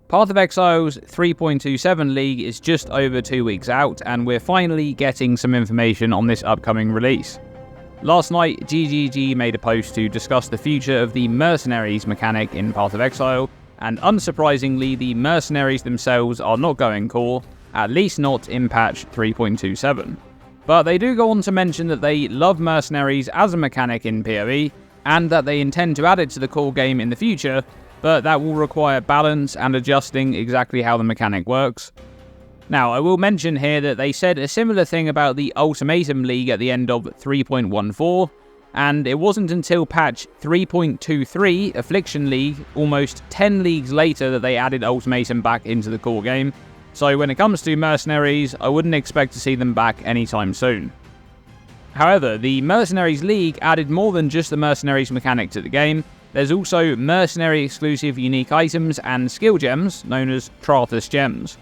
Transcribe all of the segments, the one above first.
Path of Exile's 3.27 league is just over 2 weeks out, and we're finally getting some information on this upcoming release. Last night, GGG made a post to discuss the future of the Mercenaries mechanic in Path of Exile, and unsurprisingly, the Mercenaries themselves are not going core, at least not in patch 3.27. But they do go on to mention that they love Mercenaries as a mechanic in PoE, and that they intend to add it to the core game in the future, but that will require balance and adjusting exactly how the mechanic works. Now, I will mention here that they said a similar thing about the Ultimatum League at the end of 3.14, and it wasn't until patch 3.23, Affliction League, almost 10 leagues later, that they added Ultimatum back into the core game. So when it comes to Mercenaries, I wouldn't expect to see them back anytime soon. However, the Mercenaries League added more than just the Mercenaries mechanic to the game. There's also Mercenary exclusive unique items and skill gems, known as Trarthus Gems.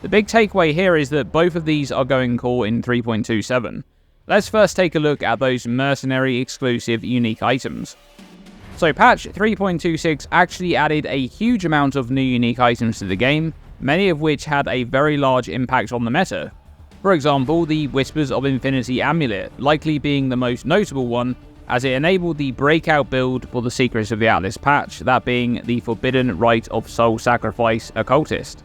The big takeaway here is that both of these are going core in 3.27. Let's first take a look at those Mercenary exclusive unique items. So patch 3.26 actually added a huge amount of new unique items to the game, many of which had a very large impact on the meta. For example, the Whispers of Infinity Amulet, likely being the most notable one, as it enabled the breakout build for the Secrets of the Atlas patch, that being the Forbidden Rite of Soul Sacrifice Occultist.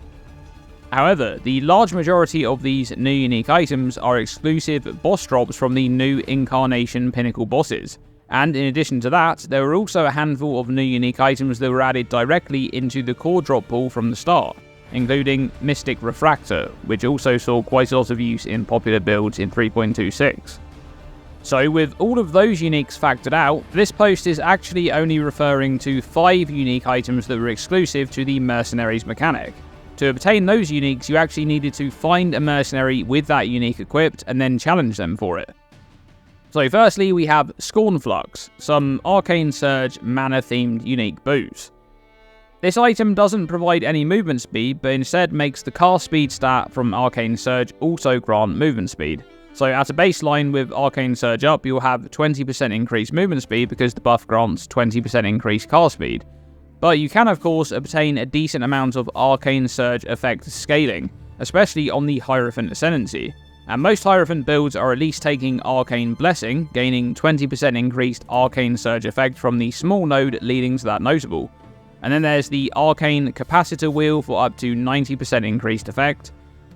However, the large majority of these new unique items are exclusive boss drops from the new Incarnation Pinnacle bosses, and in addition to that, there were also a handful of new unique items that were added directly into the core drop pool from the start, including Mystic Refractor, which also saw quite a lot of use in popular builds in 3.26. So with all of those uniques factored out, this post is actually only referring to 5 unique items that were exclusive to the Mercenaries mechanic. To obtain those uniques, you actually needed to find a mercenary with that unique equipped and then challenge them for it. So firstly, we have Scornflux, some Arcane Surge mana-themed unique boots. This item doesn't provide any movement speed, but instead makes the cast speed stat from Arcane Surge also grant movement speed. So at a baseline with Arcane Surge up, you'll have 20% increased movement speed because the buff grants 20% increased cast speed. But you can of course obtain a decent amount of Arcane Surge effect scaling, especially on the Hierophant Ascendancy. And most Hierophant builds are at least taking Arcane Blessing, gaining 20% increased Arcane Surge effect from the small node leading to that notable. And then there's the Arcane Capacitor Wheel for up to 90% increased effect.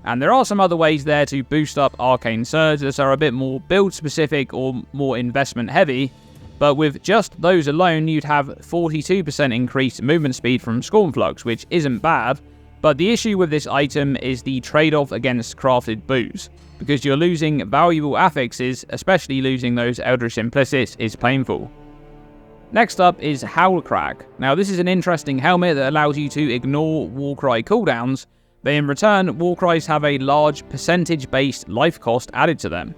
And there are some other ways there to boost up Arcane Surge that are a bit more build specific or more investment heavy, but with just those alone you'd have 42% increased movement speed from Scornflux, which isn't bad, but the issue with this item is the trade-off against crafted boots, because you're losing valuable affixes, especially losing those Eldritch Implicits is painful. Next up is Howlcrack. Now this is an interesting helmet that allows you to ignore Warcry cooldowns, but in return, Warcries have a large percentage-based life cost added to them.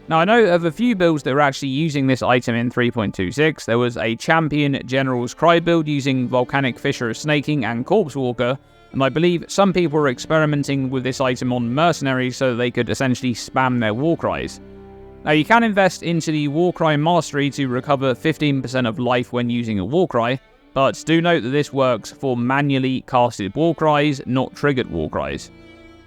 Now I know of a few builds that were actually using this item in 3.26. There was a Champion General's Cry build using Volcanic Fissure of Snaking and Corpse Walker, and I believe some people were experimenting with this item on Mercenaries so that they could essentially spam their Warcries. Now you can invest into the Warcry Mastery to recover 15% of life when using a Warcry, but do note that this works for manually casted Warcries, not triggered Warcries.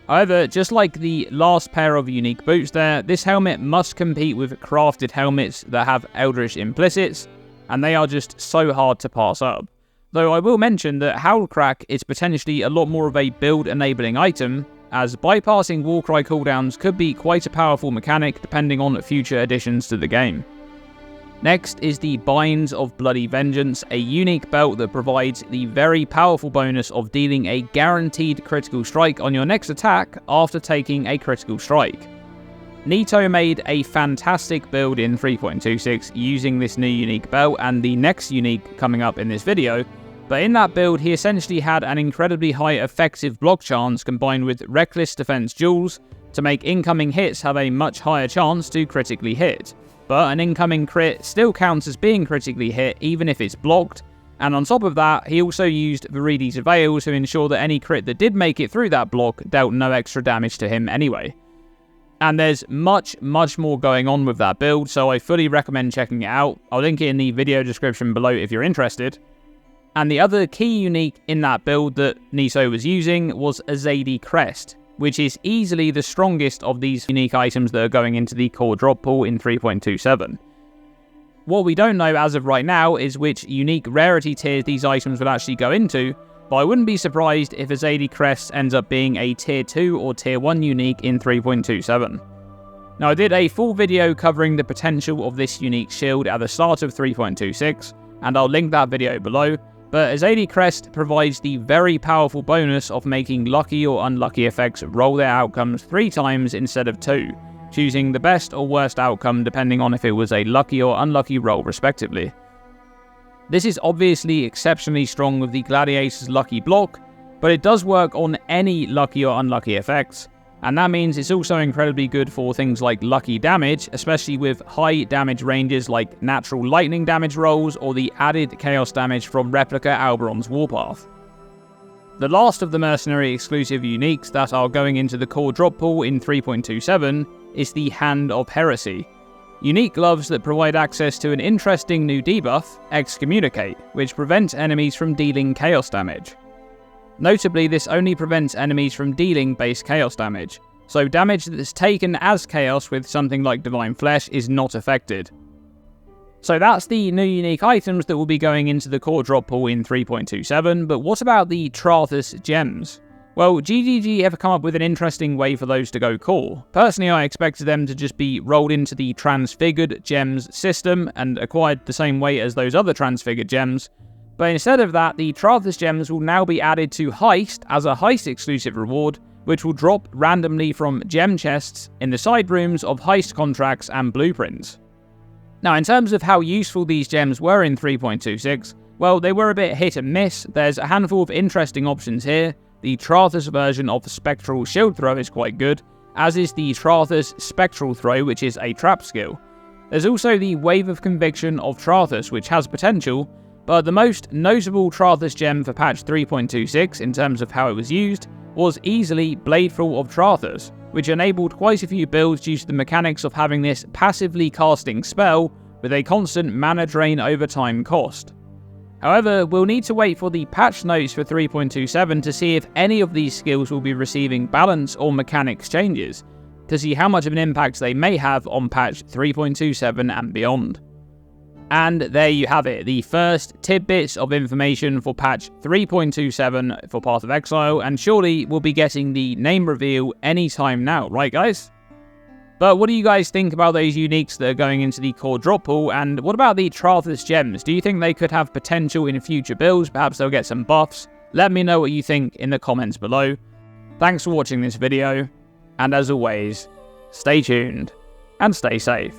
However, just like the last pair of unique boots there, this helmet must compete with crafted helmets that have Eldritch Implicits, and they are just so hard to pass up. Though I will mention that Howlcrack is potentially a lot more of a build-enabling item, as bypassing Warcry cooldowns could be quite a powerful mechanic depending on future additions to the game. Next is the Binds of Bloody Vengeance, a unique belt that provides the very powerful bonus of dealing a guaranteed critical strike on your next attack after taking a critical strike. Nito made a fantastic build in 3.26 using this new unique belt and the next unique coming up in this video, but in that build he essentially had an incredibly high effective block chance combined with Reckless Defense Jewels to make incoming hits have a much higher chance to critically hit. But an incoming crit still counts as being critically hit even if it's blocked, and on top of that, he also used Viridi's Veil to ensure that any crit that did make it through that block dealt no extra damage to him anyway. And there's much more going on with that build, so I fully recommend checking it out. I'll link it in the video description below if you're interested. And the other key unique in that build that Niso was using was Azadi Crest, which is easily the strongest of these unique items that are going into the core drop pool in 3.27. What we don't know as of right now is which unique rarity tiers these items will actually go into, but I wouldn't be surprised if Azadi Crest ends up being a tier 2 or tier 1 unique in 3.27. Now I did a full video covering the potential of this unique shield at the start of 3.26, and I'll link that video below, but Azadi Crest provides the very powerful bonus of making lucky or unlucky effects roll their outcomes 3 times instead of 2, choosing the best or worst outcome depending on if it was a lucky or unlucky roll respectively. This is obviously exceptionally strong with the Gladiator's lucky block, but it does work on any lucky or unlucky effects, and that means it's also incredibly good for things like lucky damage, especially with high damage ranges like natural lightning damage rolls or the added chaos damage from Replica Alberon's Warpath. The last of the Mercenary exclusive uniques that are going into the core drop pool in 3.27 is the Hand of Heresy. Unique gloves that provide access to an interesting new debuff, Excommunicate, which prevents enemies from dealing chaos damage. Notably, this only prevents enemies from dealing base chaos damage, so damage that is taken as chaos with something like Divine Flesh is not affected. So that's the new unique items that will be going into the core drop pool in 3.27, but what about the Trarthus Gems? Well, GGG have come up with an interesting way for those to go core. Personally, I expected them to just be rolled into the Transfigured Gems system and acquired the same way as those other Transfigured Gems, but instead of that, the Trarthus Gems will now be added to Heist as a Heist exclusive reward, which will drop randomly from gem chests in the side rooms of Heist contracts and blueprints. Now, in terms of how useful these gems were in 3.26, well, they were a bit hit and miss. There's a handful of interesting options here. The Trarthus version of the Spectral Shield Throw is quite good, as is the Trarthus Spectral Throw, which is a trap skill. There's also the Wave of Conviction of Trarthus, which has potential, but the most notable Trarthus gem for patch 3.26 in terms of how it was used was easily Bladeful of Trarthus, which enabled quite a few builds due to the mechanics of having this passively casting spell with a constant mana drain over time cost. However, we'll need to wait for the patch notes for 3.27 to see if any of these skills will be receiving balance or mechanics changes, to see how much of an impact they may have on patch 3.27 and beyond. And there you have it, the first tidbits of information for patch 3.27 for Path of Exile, and surely we'll be getting the name reveal anytime now, right guys? But what do you guys think about those uniques that are going into the core drop pool, and what about the Trarthus Gems? Do you think they could have potential in future builds? Perhaps they'll get some buffs? Let me know what you think in the comments below. Thanks for watching this video, and as always, stay tuned and stay safe.